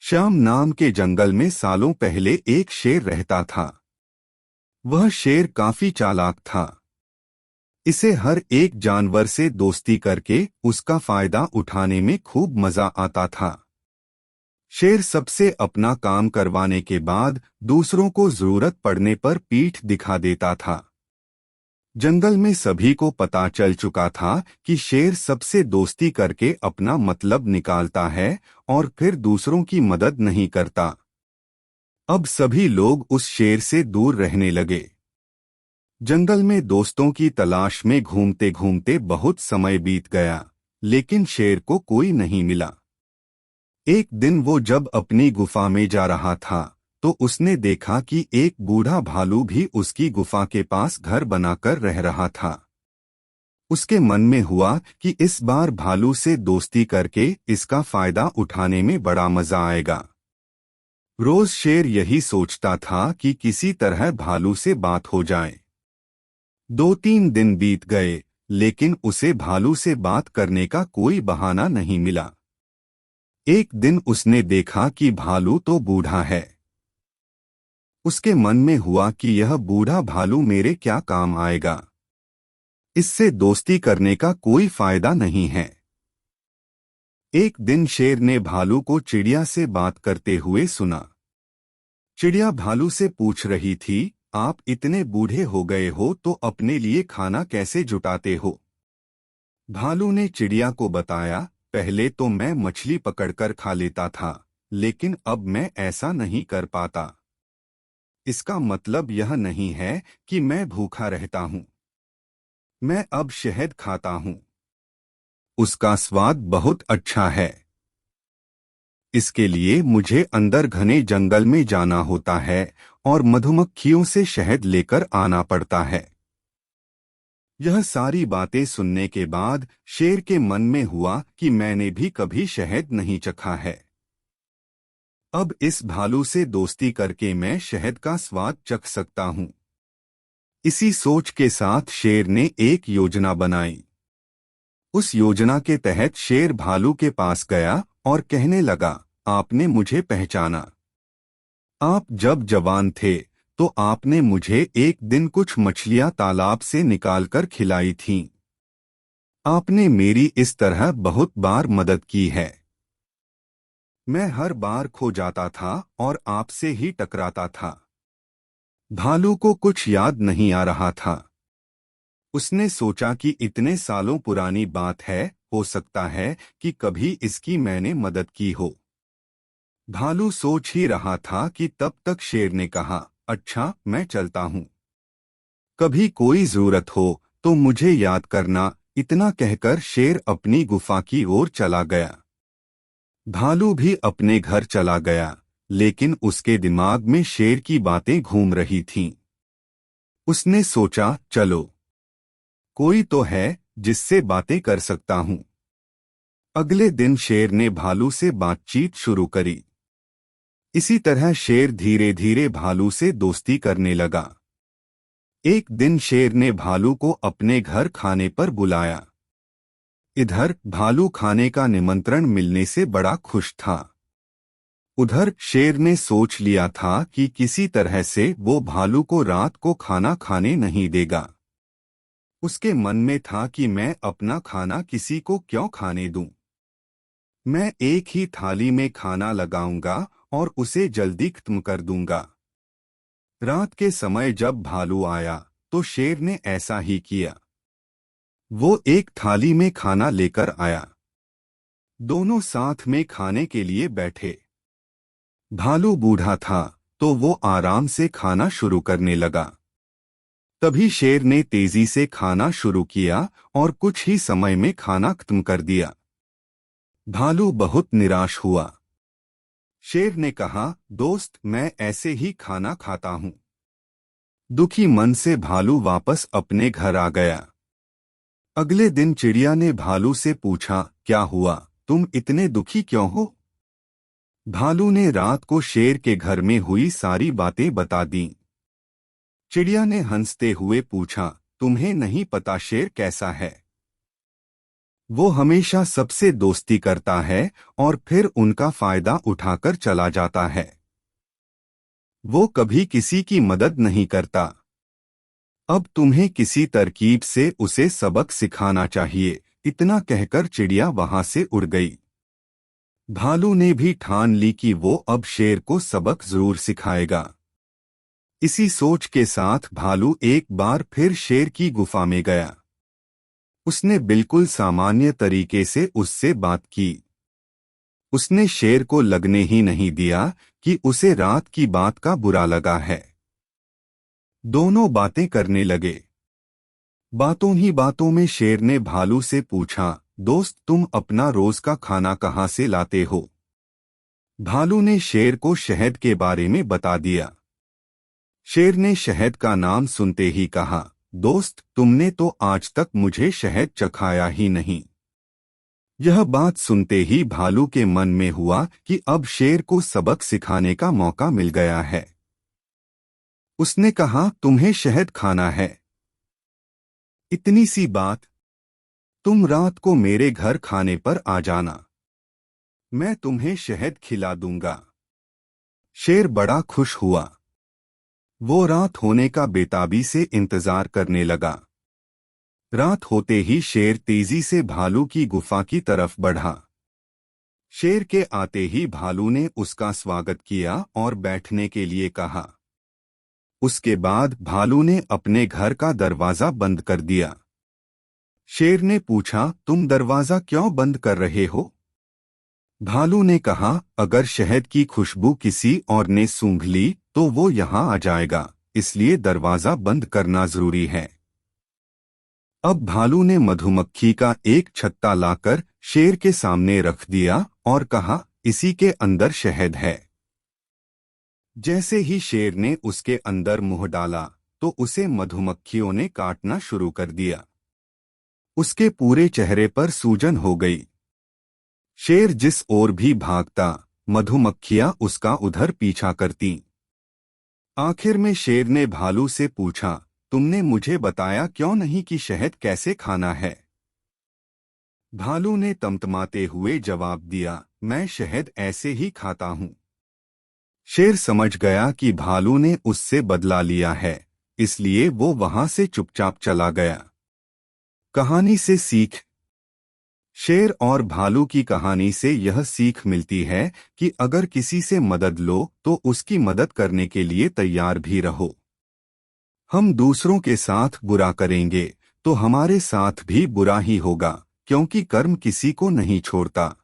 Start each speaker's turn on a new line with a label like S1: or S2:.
S1: श्याम नाम के जंगल में सालों पहले एक शेर रहता था। वह शेर काफी चालाक था। इसे हर एक जानवर से दोस्ती करके उसका फायदा उठाने में खूब मजा आता था। शेर सबसे अपना काम करवाने के बाद दूसरों को जरूरत पड़ने पर पीठ दिखा देता था। जंगल में सभी को पता चल चुका था कि शेर सबसे दोस्ती करके अपना मतलब निकालता है और फिर दूसरों की मदद नहीं करता। अब सभी लोग उस शेर से दूर रहने लगे। जंगल में दोस्तों की तलाश में घूमते घूमते बहुत समय बीत गया, लेकिन शेर को कोई नहीं मिला। एक दिन वो जब अपनी गुफा में जा रहा था तो उसने देखा कि एक बूढ़ा भालू भी उसकी गुफा के पास घर बनाकर रह रहा था। उसके मन में हुआ कि इस बार भालू से दोस्ती करके इसका फायदा उठाने में बड़ा मजा आएगा। रोज शेर यही सोचता था कि किसी तरह भालू से बात हो जाए। 2-3 दिन बीत गए, लेकिन उसे भालू से बात करने का कोई बहाना नहीं मिला। एक दिन उसने देखा कि भालू तो बूढ़ा है। उसके मन में हुआ कि यह बूढ़ा भालू मेरे क्या काम आएगा। इससे दोस्ती करने का कोई फायदा नहीं है। एक दिन शेर ने भालू को चिड़िया से बात करते हुए सुना। चिड़िया भालू से पूछ रही थी, आप इतने बूढ़े हो गए हो तो अपने लिए खाना कैसे जुटाते हो? भालू ने चिड़िया को बताया, पहले तो मैं मछली पकड़कर खा लेता था, लेकिन अब मैं ऐसा नहीं कर पाता। इसका मतलब यह नहीं है कि मैं भूखा रहता हूँ। मैं अब शहद खाता हूँ। उसका स्वाद बहुत अच्छा है। इसके लिए मुझे अंदर घने जंगल में जाना होता है और मधुमक्खियों से शहद लेकर आना पड़ता है। यह सारी बातें सुनने के बाद शेर के मन में हुआ कि मैंने भी कभी शहद नहीं चखा है। अब इस भालू से दोस्ती करके मैं शहद का स्वाद चख सकता हूँ। इसी सोच के साथ शेर ने एक योजना बनाई। उस योजना के तहत शेर भालू के पास गया और कहने लगा, आपने मुझे पहचाना। आप जब जवान थे तो आपने मुझे एक दिन कुछ मछलियां तालाब से निकालकर खिलाई थीं। आपने मेरी इस तरह बहुत बार मदद की है। मैं हर बार खो जाता था और आपसे ही टकराता था। भालू को कुछ याद नहीं आ रहा था। उसने सोचा कि इतने सालों पुरानी बात है, हो सकता है कि कभी इसकी मैंने मदद की हो। भालू सोच ही रहा था कि तब तक शेर ने कहा, अच्छा मैं चलता हूँ। कभी कोई जरूरत हो तो मुझे याद करना। इतना कहकर शेर अपनी गुफा की ओर चला गया। भालू भी अपने घर चला गया, लेकिन उसके दिमाग में शेर की बातें घूम रही थीं। उसने सोचा, चलो, कोई तो है जिससे बातें कर सकता हूँ। अगले दिन शेर ने भालू से बातचीत शुरू करी। इसी तरह शेर धीरे धीरे भालू से दोस्ती करने लगा। एक दिन शेर ने भालू को अपने घर खाने पर बुलाया। इधर भालू खाने का निमंत्रण मिलने से बड़ा खुश था। उधर शेर ने सोच लिया था कि किसी तरह से वो भालू को रात को खाना खाने नहीं देगा। उसके मन में था कि मैं अपना खाना किसी को क्यों खाने दूं। मैं एक ही थाली में खाना लगाऊंगा और उसे जल्दी खत्म कर दूंगा। रात के समय जब भालू आया तो शेर ने ऐसा ही किया। वो एक थाली में खाना लेकर आया। दोनों साथ में खाने के लिए बैठे। भालू बूढ़ा था तो वो आराम से खाना शुरू करने लगा। तभी शेर ने तेजी से खाना शुरू किया और कुछ ही समय में खाना खत्म कर दिया। भालू बहुत निराश हुआ। शेर ने कहा, दोस्त मैं ऐसे ही खाना खाता हूँ। दुखी मन से भालू वापस अपने घर आ गया। अगले दिन चिड़िया ने भालू से पूछा, क्या हुआ, तुम इतने दुखी क्यों हो? भालू ने रात को शेर के घर में हुई सारी बातें बता दीं। चिड़िया ने हंसते हुए पूछा, तुम्हें नहीं पता शेर कैसा है? वो हमेशा सबसे दोस्ती करता है और फिर उनका फायदा उठाकर चला जाता है। वो कभी किसी की मदद नहीं करता। अब तुम्हें किसी तरकीब से उसे सबक सिखाना चाहिए। इतना कहकर चिड़िया वहां से उड़ गई। भालू ने भी ठान ली कि वो अब शेर को सबक जरूर सिखाएगा। इसी सोच के साथ भालू एक बार फिर शेर की गुफा में गया। उसने बिल्कुल सामान्य तरीके से उससे बात की। उसने शेर को लगने ही नहीं दिया कि उसे रात की बात का बुरा लगा है। दोनों बातें करने लगे। बातों ही बातों में शेर ने भालू से पूछा, दोस्त तुम अपना रोज का खाना कहाँ से लाते हो? भालू ने शेर को शहद के बारे में बता दिया। शेर ने शहद का नाम सुनते ही कहा, दोस्त तुमने तो आज तक मुझे शहद चखाया ही नहीं। यह बात सुनते ही भालू के मन में हुआ कि अब शेर को सबक सिखाने का मौका मिल गया है। उसने कहा, तुम्हें शहद खाना है? इतनी सी बात, तुम रात को मेरे घर खाने पर आ जाना, मैं तुम्हें शहद खिला दूंगा। शेर बड़ा खुश हुआ। वो रात होने का बेताबी से इंतजार करने लगा। रात होते ही शेर तेजी से भालू की गुफा की तरफ बढ़ा। शेर के आते ही भालू ने उसका स्वागत किया और बैठने के लिए कहा। उसके बाद भालू ने अपने घर का दरवाजा बंद कर दिया। शेर ने पूछा, तुम दरवाजा क्यों बंद कर रहे हो? भालू ने कहा, अगर शहद की खुशबू किसी और ने सूंघ ली तो वो यहाँ आ जाएगा, इसलिए दरवाजा बंद करना जरूरी है। अब भालू ने मधुमक्खी का एक छत्ता लाकर शेर के सामने रख दिया और कहा, इसी के अंदर शहद है। जैसे ही शेर ने उसके अंदर मुंह डाला तो उसे मधुमक्खियों ने काटना शुरू कर दिया। उसके पूरे चेहरे पर सूजन हो गई। शेर जिस ओर भी भागता, मधुमक्खियां उसका उधर पीछा करती। आखिर में शेर ने भालू से पूछा, तुमने मुझे बताया क्यों नहीं कि शहद कैसे खाना है? भालू ने तमतमाते हुए जवाब दिया, मैं शहद ऐसे ही खाता हूँ। शेर समझ गया कि भालू ने उससे बदला लिया है, इसलिए वो वहां से चुपचाप चला गया। कहानी से सीख। शेर और भालू की कहानी से यह सीख मिलती है कि अगर किसी से मदद लो तो उसकी मदद करने के लिए तैयार भी रहो। हम दूसरों के साथ बुरा करेंगे तो हमारे साथ भी बुरा ही होगा, क्योंकि कर्म किसी को नहीं छोड़ता।